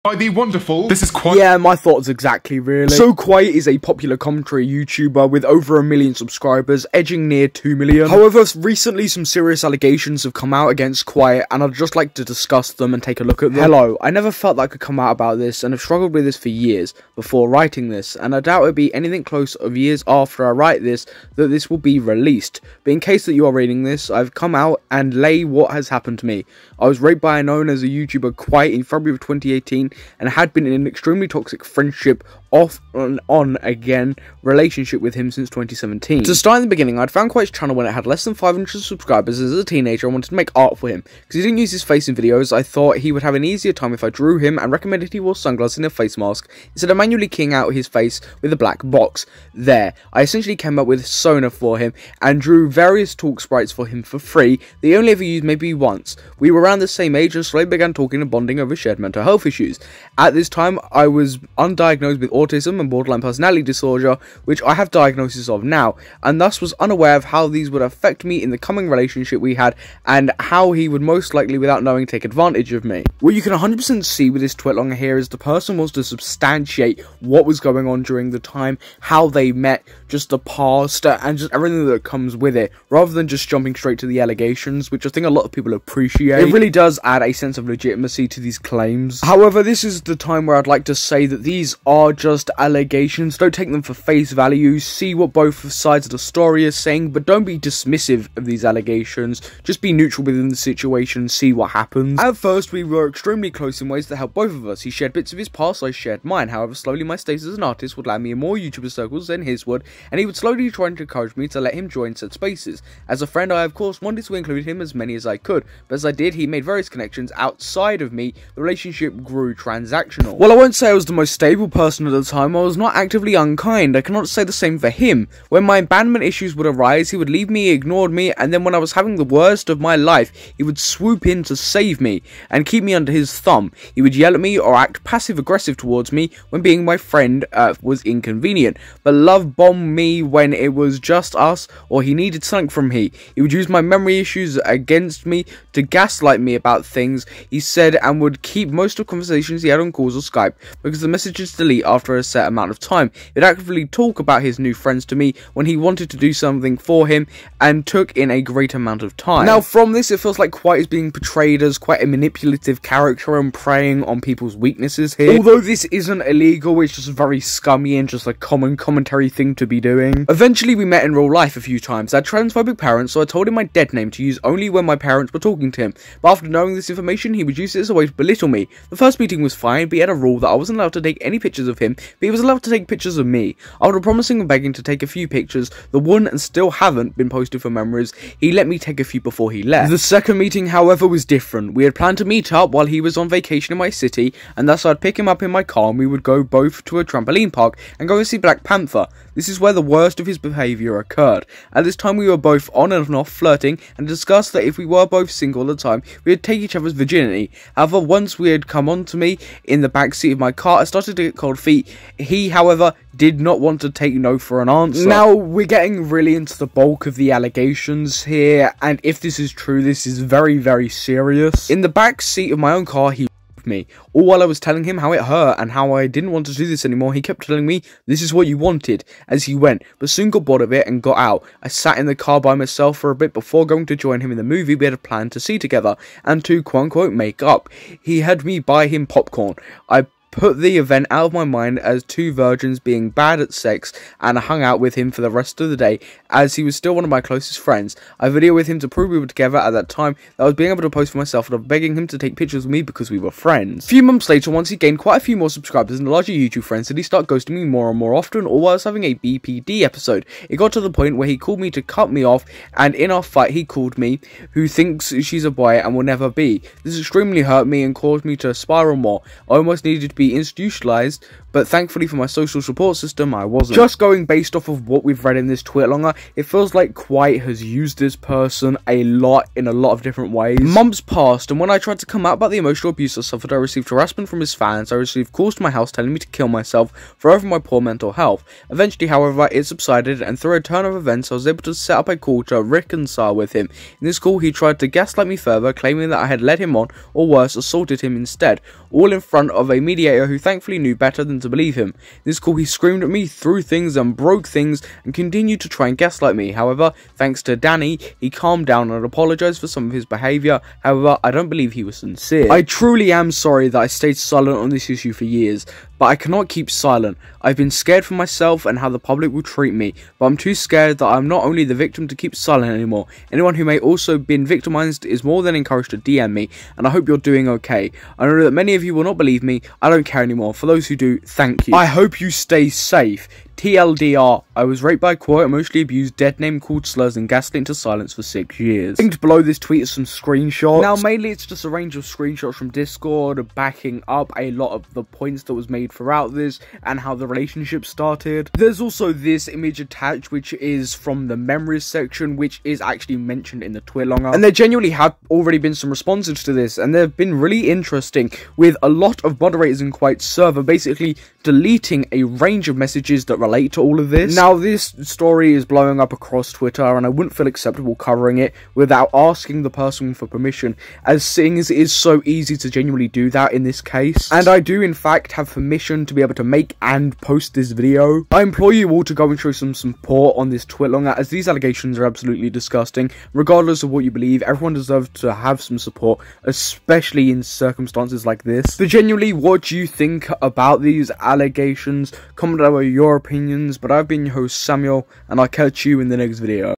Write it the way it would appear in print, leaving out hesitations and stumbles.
By the wonderful, this is Kwite. Yeah, my thoughts exactly, really. So Kwite is a popular commentary YouTuber with over 1 million subscribers, edging near 2 million. However, recently some serious allegations have come out against Kwite, and I'd just like to discuss them and take a look at them. Hello, I never felt that I could come out about this, and have struggled with this for years before writing this, and I doubt it'll be anything close of years after I write this that this will be released. But in case that you are reading this, I've come out and lay what has happened to me. I was raped by a known as a YouTuber Kwite in February of 2018, and had been in an extremely toxic friendship, off and on again relationship with him since 2017. To start in the beginning, I'd found Kwite's channel when it had less than 500 subscribers. As a teenager, I wanted to make art for him. Because he didn't use his face in videos, I thought he would have an easier time if I drew him, and recommended he wore sunglasses and a face mask, instead of manually keying out his face with a black box. There, I essentially came up with Sona for him, and drew various talk sprites for him for free. They only ever used maybe once. We were around the same age, and slowly began talking and bonding over shared mental health issues. At this time, I was undiagnosed with autism and borderline personality disorder, which I have diagnosis of now, and thus was unaware of how these would affect me in the coming relationship we had, and how he would most likely, without knowing, take advantage of me. What you can 100% see with this twit longer here is the person wants to substantiate what was going on during the time, how they met, just the past, and just everything that comes with it, rather than just jumping straight to the allegations, which I think a lot of people appreciate. It really does add a sense of legitimacy to these claims. However, this is the time where I'd like to say that these are just allegations. Don't take them for face value. See what both sides of the story are saying, but don't be dismissive of these allegations. Just be neutral within the situation and see what happens. At first, we were extremely close in ways that helped both of us. He shared bits of his past, I shared mine. However, slowly my status as an artist would land me in more YouTuber circles than his would, and he would slowly try to encourage me to let him join said spaces. As a friend, I of course wanted to include him as many as I could, but as I did, he made various connections outside of me. The relationship grew transactional. While I won't say I was the most stable person at the time, I was not actively unkind. I cannot say the same for him. When my abandonment issues would arise, he would leave me, ignored me, and then when I was having the worst of my life, he would swoop in to save me and keep me under his thumb. He would yell at me or act passive-aggressive towards me when being my friend was inconvenient, but love bomb me when it was just us or he needed something from me. He would use my memory issues against me to gaslight me about things he said, and would keep most of conversations he had on calls or Skype because the messages delete after a set amount of time. He'd actively talk about his new friends to me when he wanted to do something for him, and took in a great amount of time. Now from this, it feels like Kwite is being portrayed as quite a manipulative character and preying on people's weaknesses here. Although this isn't illegal, it's just very scummy and just a common commentary thing to be doing. Eventually we met in real life a few times. I had transphobic parents, so I told him my dead name to use only when my parents were talking to him, but after knowing this information, he would use it as a way to belittle me. The first meeting was fine, but he had a rule that I wasn't allowed to take any pictures of him, but he was allowed to take pictures of me. After promising and begging to take a few pictures that wouldn't and still haven't been posted for memories, he let me take a few before he left. The second meeting, however, was different. We had planned to meet up while he was on vacation in my city, and thus I'd pick him up in my car and we would go both to a trampoline park and go and see Black Panther. This is where the worst of his behaviour occurred. At this time we were both on and off flirting, and discussed that if we were both single at the time, we would take each other's virginity. However, once we had come on to me in the back seat of my car, I started to get cold feet. He, however, did not want to take no for an answer. Now, we're getting really into the bulk of the allegations here, and if this is true, this is very, very serious. In the back seat of my own car, he me. All while I was telling him how it hurt and how I didn't want to do this anymore, he kept telling me, "This is what you wanted," as he went, but soon got bored of it and got out. I sat in the car by myself for a bit before going to join him in the movie we had a plan to see together, and to quote-unquote make up. He had me buy him popcorn. I put the event out of my mind as two virgins being bad at sex, and I hung out with him for the rest of the day, as he was still one of my closest friends. I videoed with him to prove we were together at that time, that I was being able to post for myself, and I was begging him to take pictures with me because we were friends. A few months later, once he gained quite a few more subscribers and larger YouTube friends, did he start ghosting me more and more often, all while I was having a BPD episode. It got to the point where he called me to cut me off, and in our fight he called me, who thinks she's a boy and will never be. This extremely hurt me and caused me to spiral more. I almost needed to be institutionalized, but thankfully for my social support system, I wasn't. Just going based off of what we've read in this tweet longer, it feels like Kwite has used this person a lot in a lot of different ways. Months passed, and when I tried to come out about the emotional abuse I suffered, I received harassment from his fans, I received calls to my house telling me to kill myself for over my poor mental health. Eventually, however, it subsided, and through a turn of events, I was able to set up a call to reconcile with him. In this call, he tried to gaslight me further, claiming that I had led him on, or worse, assaulted him instead, all in front of a mediator who thankfully knew better than to believe him. In this call, he screamed at me, threw things and broke things, and continued to try and gaslight me. However, thanks to Danny, he calmed down and apologized for some of his behavior. However, I don't believe he was sincere. I truly am sorry that I stayed silent on this issue for years, but I cannot keep silent. I've been scared for myself and how the public will treat me, but I'm too scared that I'm not only the victim to keep silent anymore. Anyone who may also been victimized is more than encouraged to DM me, and I hope you're doing okay. I know that many of you will not believe me. I don't care anymore. For those who do, thank you. I hope you stay safe. TLDR, I was raped by Kwite, emotionally abused, dead name called slurs, and gaslit into silence for 6 years. Linked below this tweet is some screenshots. Now, mainly it's just a range of screenshots from Discord backing up a lot of the points that was made throughout this and how the relationship started. There's also this image attached, which is from the memories section, which is actually mentioned in the tweet longer. And there genuinely have already been some responses to this, and they've been really interesting, with a lot of moderators in Kwite's server basically deleting a range of messages that relate to all of this. Now, this story is blowing up across Twitter, and I wouldn't feel acceptable covering it without asking the person for permission, as seeing as it is so easy to genuinely do that in this case. And I do in fact have permission to be able to make and post this video. I implore you all to go and show some support on this tweet longer, as these allegations are absolutely disgusting. Regardless of what you believe, everyone deserves to have some support, especially in circumstances like this. But genuinely, what do you think about these allegations? Comment below your opinions, but I've been your host Samuel, and I'll catch you in the next video.